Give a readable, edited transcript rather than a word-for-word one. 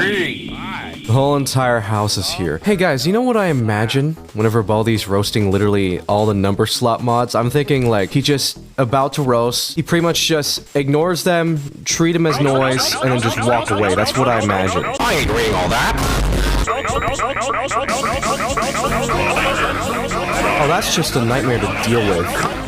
The whole entire house is here. Hey guys, you know what I imagine whenever Baldi's roasting literally all the number slot mods? I'm thinking like he just about to roast. He pretty much just ignores them, treat them as noise, and then just walk away. That's what I imagine. I ain't reading all that. Oh, that's just a nightmare to deal with.